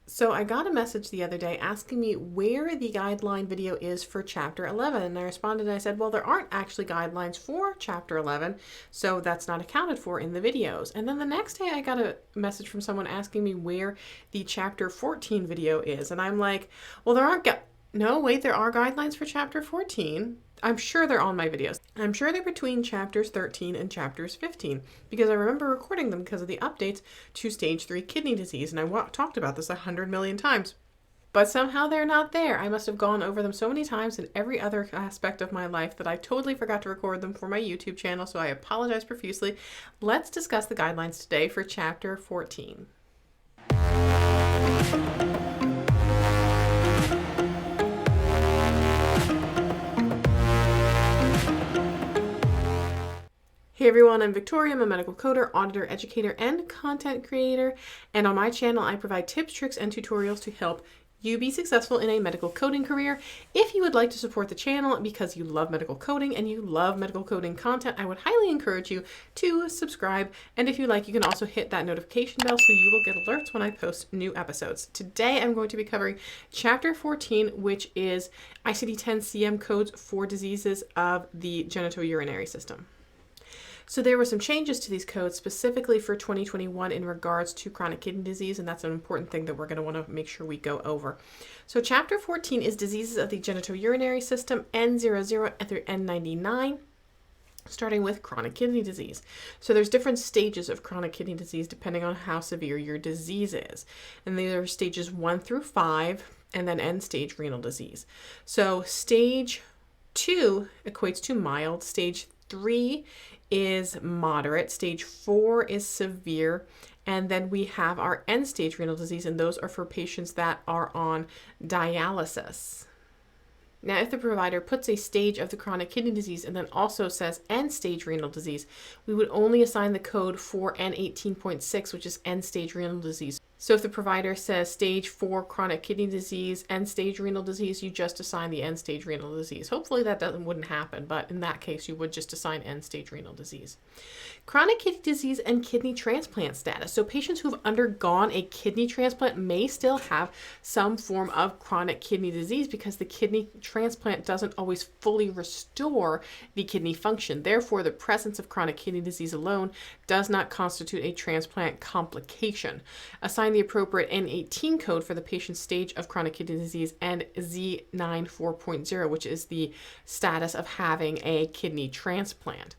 So I got a message the other day asking me where the guideline video is for chapter 11. And I responded and I said, well, there aren't actually guidelines for chapter 11, so that's not accounted for in the videos. And then the next day I got a message from someone asking me where the chapter 14 video is. And I'm like, well, there aren't, no, wait, there are guidelines for chapter 14. I'm sure they're on my videos. I'm sure they're between chapters 13 and chapters 15 because I remember recording them because of the updates to stage 3 kidney disease, and I talked about this 100 million times. But somehow they're not there. I must have gone over them so many times in every other aspect of my life that I totally forgot to record them for my YouTube channel, so I apologize profusely. Let's discuss the guidelines today for chapter 14. Hey everyone, I'm Victoria. I'm a medical coder, auditor, educator, and content creator. And on my channel, I provide tips, tricks, and tutorials to help you be successful in a medical coding career. If you would like to support the channel because you love medical coding and you love medical coding content, I would highly encourage you to subscribe. And if you like, you can also hit that notification bell so you will get alerts when I post new episodes. Today, I'm going to be covering chapter 14, which is ICD-10-CM codes for diseases of the genitourinary system. So there were some changes to these codes specifically for 2021 in regards to chronic kidney disease, and that's an important thing that we're going to want to make sure we go over. So chapter 14 is diseases of the genitourinary system, N00 through N99, starting with chronic kidney disease. So there's different stages of chronic kidney disease depending on how severe your disease is. And there are stages 1 through 5, and then end-stage renal disease. So stage 2 equates to mild, stage 3 is moderate, stage 4 is severe, and then we have our end-stage renal disease, and those are for patients that are on dialysis. Now, if the provider puts a stage of the chronic kidney disease and then also says end-stage renal disease, we would only assign the code for N18.6, which is end-stage renal disease. So if the provider says stage 4 chronic kidney disease, end-stage renal disease, you just assign the end-stage renal disease. Hopefully that wouldn't happen, but in that case, you would just assign end-stage renal disease. Chronic kidney disease and kidney transplant status. So patients who've undergone a kidney transplant may still have some form of chronic kidney disease because the kidney transplant doesn't always fully restore the kidney function. Therefore, the presence of chronic kidney disease alone does not constitute a transplant complication. Assign the appropriate N18 code for the patient's stage of chronic kidney disease and Z94.0, which is the status of having a kidney transplant.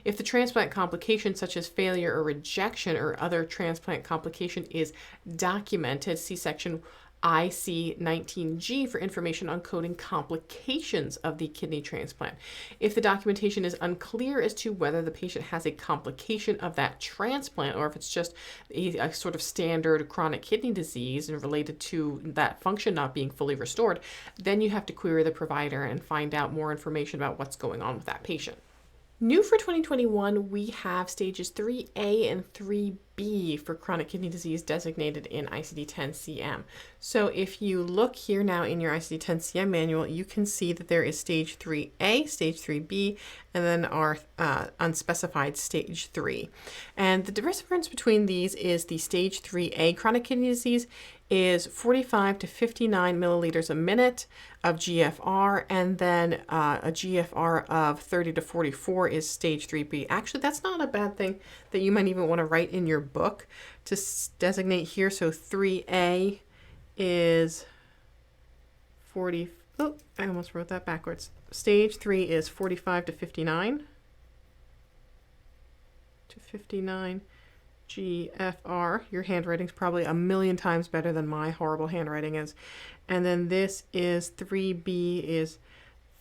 If the transplant complication, such as failure or rejection or other transplant complication, is documented, see section IC-19G for information on coding complications of the kidney transplant. If the documentation is unclear as to whether the patient has a complication of that transplant or if it's just a sort of standard chronic kidney disease and related to that function not being fully restored, then you have to query the provider and find out more information about what's going on with that patient. New for 2021, we have stages 3A and 3B for chronic kidney disease designated in ICD-10-CM. So if you look here now in your ICD-10-CM manual, you can see that there is stage 3A, stage 3B, and then our unspecified stage 3. And the difference between these is the stage 3A chronic kidney disease is 45 to 59 milliliters a minute of GFR, and then a GFR of 30 to 44 is stage 3B. Actually, that's not a bad thing that you might even want to write in your book to designate here. So 3A is 40. Oh, I almost wrote that backwards. Stage 3 is 45 to 59. To 59. GFR. Your handwriting's probably a million times better than my horrible handwriting is. And then this is 3B is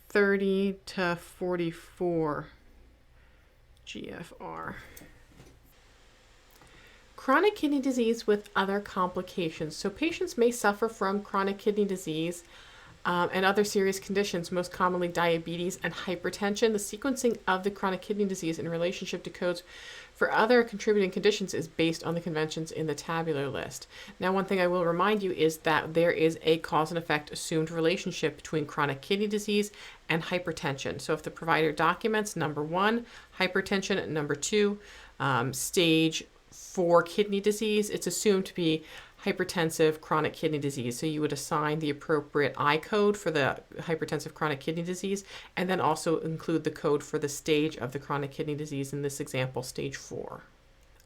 30 to 44 GFR. Chronic kidney disease with other complications. So patients may suffer from chronic kidney disease and other serious conditions, most commonly diabetes and hypertension. The sequencing of the chronic kidney disease in relationship to codes for other contributing conditions is based on the conventions in the tabular list. Now, one thing I will remind you is that there is a cause and effect assumed relationship between chronic kidney disease and hypertension. So if the provider documents number 1, hypertension, number 2, stage 4 kidney disease, it's assumed to be hypertensive chronic kidney disease. So you would assign the appropriate I code for the hypertensive chronic kidney disease, and then also include the code for the stage of the chronic kidney disease, in this example, stage 4.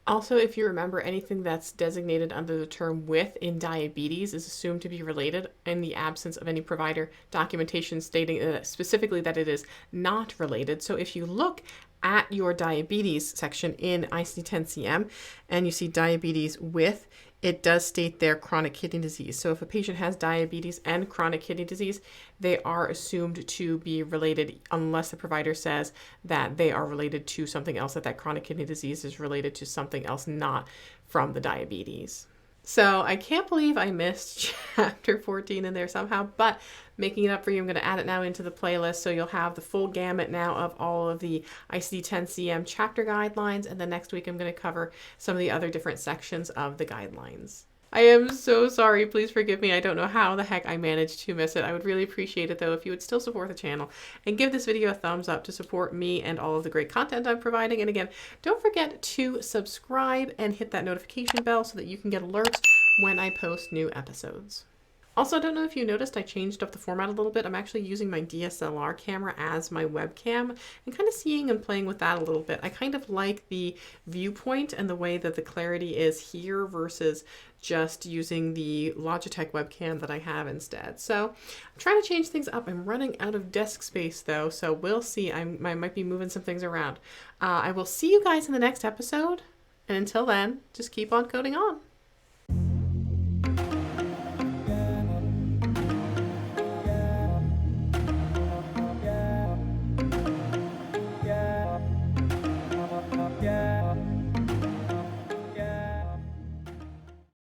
Also, if you remember, anything that's designated under the term with in diabetes is assumed to be related in the absence of any provider documentation stating specifically that it is not related. So if you look at your diabetes section in ICD-10-CM and you see diabetes with, it does state there chronic kidney disease. So if a patient has diabetes and chronic kidney disease, they are assumed to be related unless the provider says that they are related to something else, that chronic kidney disease is related to something else not from the diabetes. So I can't believe I missed chapter 14 in there somehow, but making it up for you, I'm going to add it now into the playlist, so you'll have the full gamut now of all of the ICD-10-CM chapter guidelines, and then next week I'm going to cover some of the other different sections of the guidelines. I am so sorry. Please forgive me. I don't know how the heck I managed to miss it. I would really appreciate it, though, if you would still support the channel and give this video a thumbs up to support me and all of the great content I'm providing. And again, don't forget to subscribe and hit that notification bell so that you can get alerts when I post new episodes. Also, I don't know if you noticed, I changed up the format a little bit. I'm actually using my DSLR camera as my webcam and kind of seeing and playing with that a little bit. I kind of like the viewpoint and the way that the clarity is here versus just using the Logitech webcam that I have instead. So I'm trying to change things up. I'm running out of desk space though, so we'll see. I might be moving some things around. I will see you guys in the next episode. And until then, just keep on coding on.